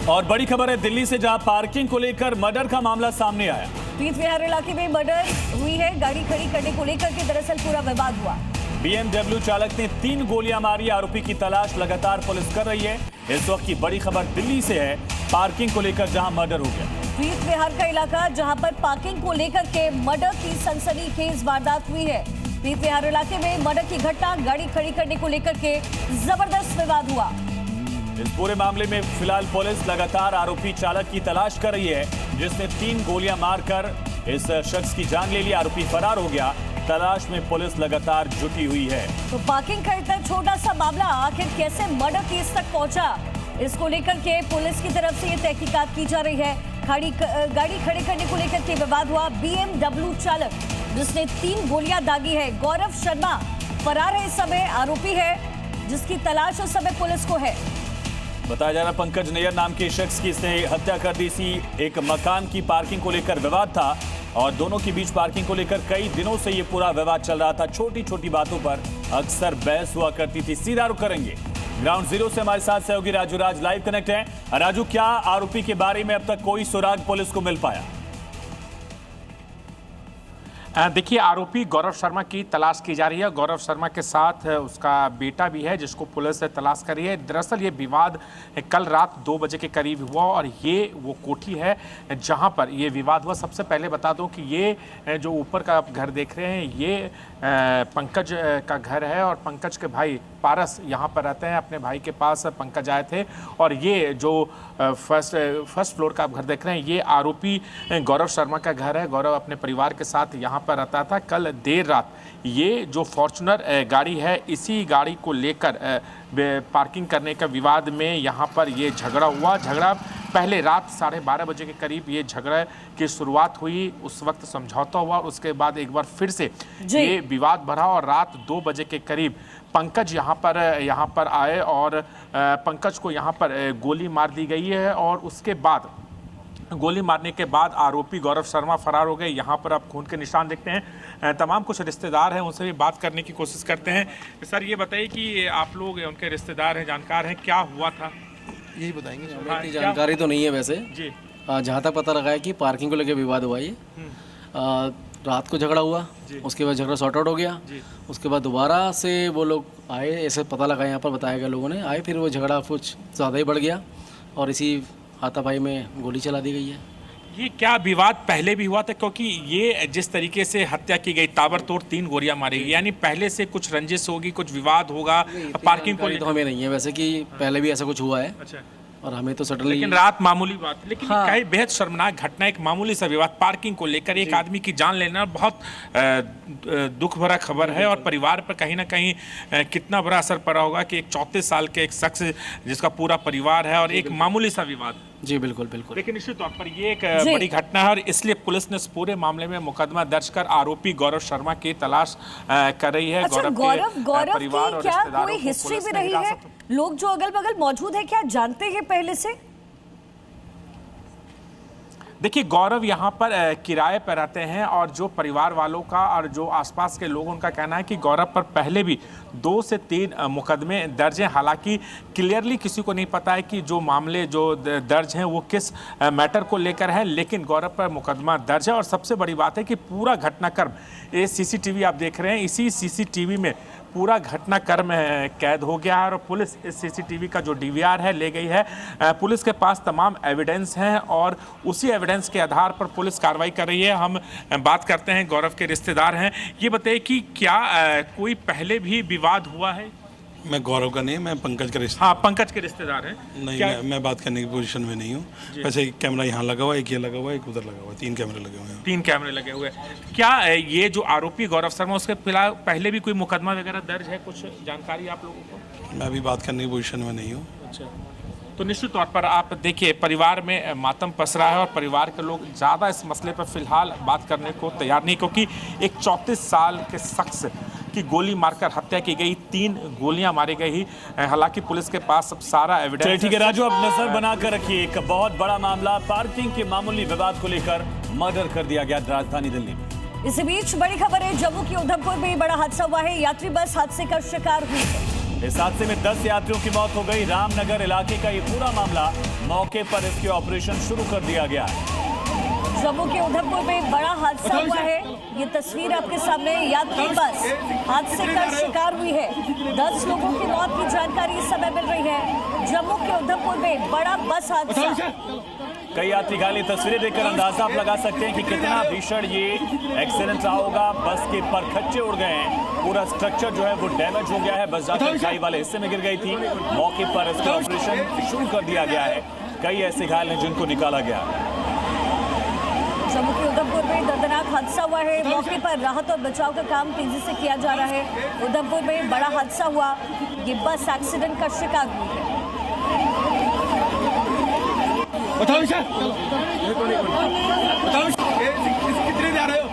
और बड़ी खबर है दिल्ली से, जहां पार्किंग को लेकर मर्डर का मामला सामने आया। प्रीत विहार इलाके में मर्डर हुई है। गाड़ी खड़ी करने को लेकर के दरअसल पूरा विवाद हुआ। BMW चालक ने 3 गोलियां मारी। आरोपी की तलाश लगातार पुलिस कर रही है। इस वक्त की बड़ी खबर दिल्ली से है, पार्किंग को लेकर जहां मर्डर हो गया। प्रीत विहार का इलाका, जहां पर पार्किंग को लेकर के मर्डर की सनसनीखेज वारदात हुई है। प्रीत विहार इलाके में मर्डर की घटना, गाड़ी खड़ी करने को लेकर के जबरदस्त विवाद हुआ। इस पूरे मामले में फिलहाल पुलिस लगातार आरोपी चालक की तलाश कर रही है, जिसने 3 गोलियां मारकर इस शख्स की जान ले ली। आरोपी फरार हो गया। तलाश में पुलिस लगातार जुटी हुई है। तो पार्किंग का इतना छोटा सा मामला आखिर कैसे मर्डर केस तक पहुंचा, इसको लेकर के पुलिस की तरफ से ये तहकीकात की जा रही है। गाड़ी खड़ी करने को लेकर के विवाद हुआ। BMW चालक जिसने 3 गोलियां दागी है, गौरव शर्मा फरार है। इस समय आरोपी है जिसकी तलाश उस समय पुलिस को है। बताया जा रहा पंकज नैयर नाम के शख्स की इसने हत्या कर दी थी। एक मकान की पार्किंग को लेकर विवाद था और दोनों के बीच पार्किंग को लेकर कई दिनों से ये पूरा विवाद चल रहा था। छोटी छोटी बातों पर अक्सर बहस हुआ करती थी। सीधा रुख करेंगे ग्राउंड जीरो से, हमारे साथ सहयोगी राजू राज लाइव कनेक्ट है। राजू, क्या आरोपी के बारे में अब तक कोई सुराग पुलिस को मिल पाया? देखिए, आरोपी गौरव शर्मा की तलाश की जा रही है। गौरव शर्मा के साथ उसका बेटा भी है जिसको पुलिस तलाश कर रही है। दरअसल ये विवाद कल रात 2 बजे के करीब हुआ और ये वो कोठी है जहां पर ये विवाद हुआ। सबसे पहले बता दूं कि ये जो ऊपर का आप घर देख रहे हैं, ये पंकज का घर है और पंकज के भाई पारस यहाँ पर रहते हैं। अपने भाई के पास पंकज आए थे और ये जो फर्स्ट फ्लोर का आप घर देख रहे हैं, ये आरोपी गौरव शर्मा का घर है। गौरव अपने परिवार के साथ यहाँ पर रहता था। कल देर रात ये जो फॉर्च्यूनर गाड़ी है, इसी गाड़ी को लेकर पार्किंग करने का विवाद में यहाँ पर ये झगड़ा हुआ। झगड़ा पहले रात 12:30 बजे के करीब ये झगड़ा की शुरुआत हुई। उस वक्त समझौता हुआ और उसके बाद एक बार फिर से ये विवाद बढ़ा और रात 2 बजे के करीब पंकज यहाँ पर आए और पंकज को यहाँ पर गोली मार दी गई है और उसके बाद गोली मारने के बाद आरोपी गौरव शर्मा फरार हो गए। यहाँ पर आप खून के निशान देखते हैं। तमाम कुछ रिश्तेदार हैं, उनसे भी बात करने की कोशिश करते हैं। सर, ये बताइए कि आप लोग उनके रिश्तेदार हैं, जानकार हैं, क्या हुआ था? यही बताएंगे। इतनी जानकारी तो नहीं है वैसे जी। जहाँ तक पता लगा है कि पार्किंग को लेकर विवाद हुआ। ये रात को झगड़ा हुआ, उसके बाद झगड़ा सॉर्ट आउट हो गया। उसके बाद दोबारा से वो लोग आए, ऐसे पता लगा, यहाँ पर बताया गया, लोगों ने आए, फिर वो झगड़ा कुछ ज़्यादा ही बढ़ गया और इसी हाथापाई में गोली चला दी गई है। ये क्या विवाद पहले भी हुआ था? क्योंकि ये जिस तरीके से हत्या की गई, ताबड़तोड़ 3 गोलियां मारी गई, यानी पहले से कुछ रंजिश होगी, कुछ विवाद होगा पार्किंग को तो हमें नहीं है वैसे कि पहले भी ऐसा कुछ हुआ है। अच्छा। और हमें तो सडनली, लेकिन रात मामूली बात, लेकिन हाँ। बेहद शर्मनाक घटना, एक मामूली सा विवाद पार्किंग को लेकर एक आदमी की जान लेना बहुत दुख भरा खबर है और परिवार पर कहीं ना कहीं कितना बड़ा असर पड़ा होगा कि एक 34 साल के एक शख्स जिसका पूरा परिवार है और एक मामूली सा विवाद। जी बिल्कुल बिल्कुल। लेकिन निश्चित तौर पर ये एक बड़ी घटना है और इसलिए पुलिस ने इस पूरे मामले में मुकदमा दर्ज कर आरोपी गौरव शर्मा की तलाश कर रही है। अच्छा, गौरव परिवार और क्या कोई हिस्ट्री भी रही है? लोग जो अगल बगल मौजूद है, क्या जानते हैं पहले से? देखिए, गौरव यहाँ पर किराए पर रहते हैं और जो परिवार वालों का और जो आसपास के लोग, उनका कहना है कि गौरव पर पहले भी 2 से 3 मुकदमे दर्ज हैं। हालांकि क्लियरली किसी को नहीं पता है कि जो मामले जो दर्ज हैं वो किस मैटर को लेकर है, लेकिन गौरव पर मुकदमा दर्ज है। और सबसे बड़ी बात है कि पूरा घटनाक्रम, ये CCTV आप देख रहे हैं, इसी CCTV में पूरा घटनाक्रम कैद हो गया है और पुलिस इस CCTV का जो DVR है ले गई है। पुलिस के पास तमाम एविडेंस हैं और उसी एविडेंस के आधार पर पुलिस कार्रवाई कर रही है। हम बात करते हैं, गौरव के रिश्तेदार हैं। ये बताइए कि क्या कोई पहले भी विवाद हुआ है? मैं गौरव का नहीं, मैं पंकज का रिश्तेदार। हाँ, पंकज के रिश्तेदार हैं। नहीं, मैं बात करने की पोजीशन में नहीं हूँ। वैसे कैमरा यहाँ लगा हुआ है, एक ये लगा हुआ है, एक उधर लगा हुआ है, 3 कैमरे लगे हुए हैं। 3 कैमरे लगे हुए हैं। क्या ये जो आरोपी गौरव शर्मा, उसके फिलहाल पहले भी कोई मुकदमा वगैरह दर्ज है? कुछ जानकारी आप लोगों को? मैं अभी बात करने की पोजीशन में नहीं हूँ। अच्छा, तो निश्चित तौर पर आप देखिए, परिवार में मातम पसरा है और परिवार के लोग ज़्यादा इस मसले पर फिलहाल बात करने को तैयार नहीं, क्योंकि एक 34 साल के शख्स की गोली मारकर हत्या की गई, 3 गोलियां मारी गई। हालांकि पुलिस के पास अब सारा एविडेंस। ठीक है राजू, अब नजर बनाकर रखिए। एक बहुत बड़ा मामला, पार्किंग के मामूली विवाद को लेकर मर्डर कर दिया गया राजधानी दिल्ली में। इसी बीच बड़ी खबर है, जम्मू के उधमपुर में बड़ा हादसा हुआ है। यात्री बस हादसे का शिकार हुई है। इस हादसे में 10 यात्रियों की मौत हो गई। रामनगर इलाके का ये पूरा मामला मौके पर इसके ऑपरेशन शुरू कर दिया गया है। जम्मू के उधमपुर में बड़ा हादसा हुआ है। ये तस्वीर आपके सामने, यात्री बस हादसे का शिकार हुई है। 10 लोगों की मौत की जानकारी इस समय मिल रही है। जम्मू के उधमपुर में बड़ा बस हादसा। कई यात्री घायल। तस्वीरें देखकर अंदाजा आप लगा सकते हैं कि कितना भीषण ये एक्सीडेंट रहा होगा। बस के परखच्चे उड़ गए हैं, पूरा स्ट्रक्चर जो है वो डैमेज हो गया है। बस जाकर खाई वाले हिस्से में गिर गई थी। मौके पर इसका ऑपरेशन शुरू कर दिया गया है। कई ऐसे घायल हैं जिनको निकाला गया। जम्मू के उधमपुर में दर्दनाक हादसा हुआ है। मौके पर राहत और बचाव का काम तेजी से किया जा रहा है। उधमपुर में बड़ा हादसा हुआ। ये बस एक्सीडेंट का शिकार हुई है। बताओ कितने जा रहे हो?